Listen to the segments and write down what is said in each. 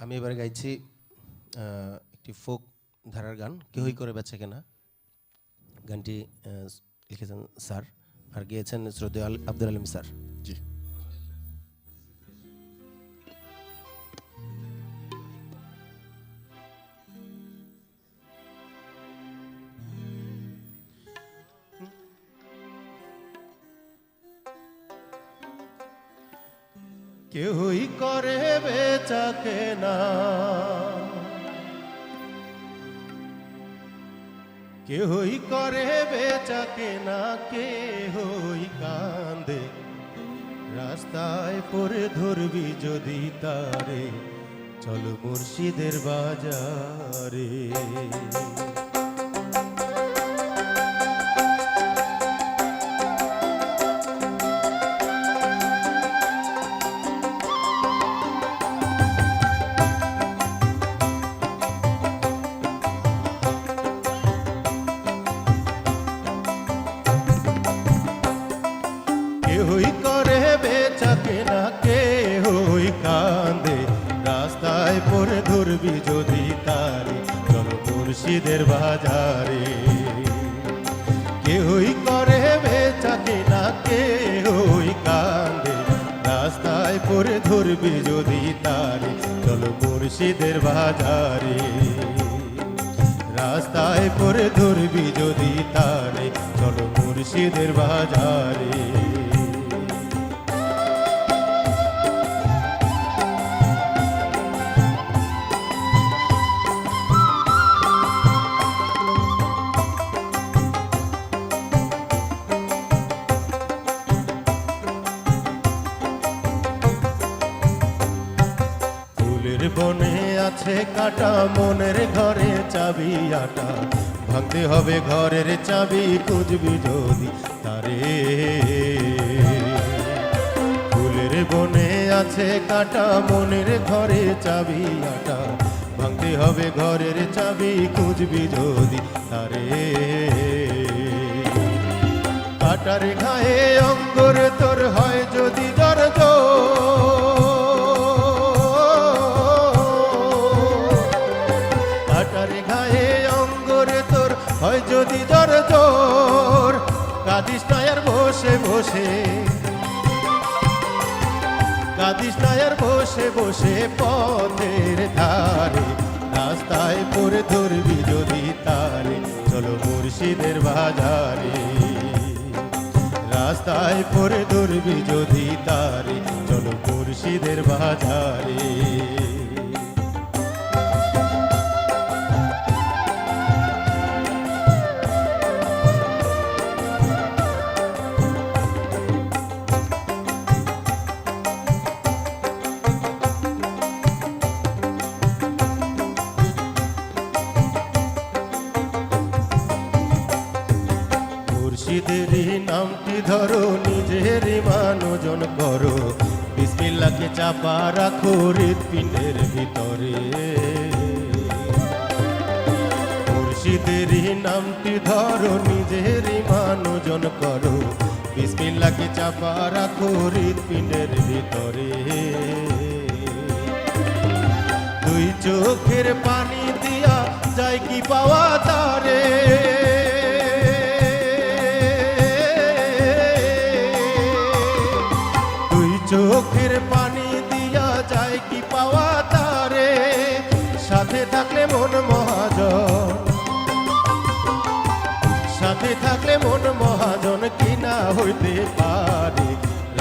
আমি এবারে গাইছি একটি ফোক ধারার গান, কেহই করে বেচে কেনা। গানটি লিখেছেন স্যার আর গেয়েছেন শ্রদ্ধেয় আব্দুল আলিম স্যার। জি। কেহই করে বেচা কেনা, কেহই করে বেচা কেনা, কেহই কান্দে রাস্তায় পরে ধরবি যদি তারে, চলো মুর্শিদের বাজারে। কেহই করে বেচা কেনা, কেহই কান্দে রাস্তায় পরে ধরবি যদি তারে, চলো মুর্শিদের বাজারে। কেহই করে বেচা কেনা, কেহই কান্দে রাস্তায় পরে ধরবি যদি তারে, চলো মুর্শিদের বাজারে। রাস্তায় পরে ধরবি যদি তারে, চলো মুর্শিদের বাজারে। বনে আছে কাটা, মনের ঘরে চাবি আটা, ভাঙতে হবে ঘরের চাবি খুঁজবি যদি তারে। ফুলের বনে আছে কাটা, মনের ঘরে চাবি আটা, ভাঙতে হবে ঘরের চাবি খুঁজবি যদি তারে। কাটার ঘায়ে অঙ্গর তোর হয় যদি দরদ, হয় যদি জ্বর তোর, কাঁদিস না আর বসে বসে, কাঁদিস না আর বসে বসে পথের ধারে, রাস্তায় পরে ধরবি যদি তারে, চলো মুর্শিদের বাজারে। রাস্তায় পরে ধরবি যদি তারে, চলো মুর্শিদের বাজারে। মুর্শিদেরই নামটি ধরো, নিজের মানজন করো, বিসমিল্লাহকে চাপা রাখো হৃৎপিণ্ডের ভিতরে। মুর্শিদেরই নামটি ধরো, নিজের মানজন করো, বিসমিল্লাহকে চাপা রাখো হৃৎপিণ্ডের ভিতরে। দুই চোখের পানি দিয়া যায় কি পাওয়া তারে, চোখের পানি দিয়া যায় কি পাওয়া তারে, সাথে থাকলে মন মহাজন, সাথে থাকলে মন মহাজন কিনা হইতে পারে।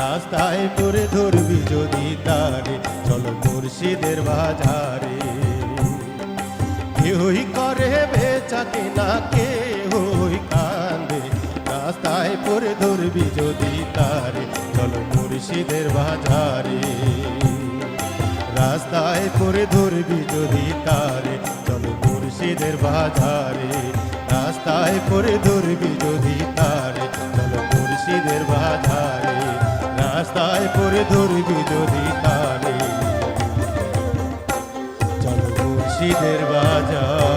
রাস্তায় পরে ধরবি যদি তারে, চলো মুর্শিদের বাজারে। কেহই করে বেচা কেনা, কেহই কান্দে রাস্তায় পরে ধরবি যদি তারে, চলো মুর্শিদের বাজারে। রাস্তায় পরে ধরবি যদি তারে, চলো মুর্শিদের বাজারে। রাস্তায় পরে ধরবি যদি তারে, চলো মুর্শিদের বাজারে। রাস্তায় পরে ধরবি যদি তারে, চলো মুর্শিদের বাজারে।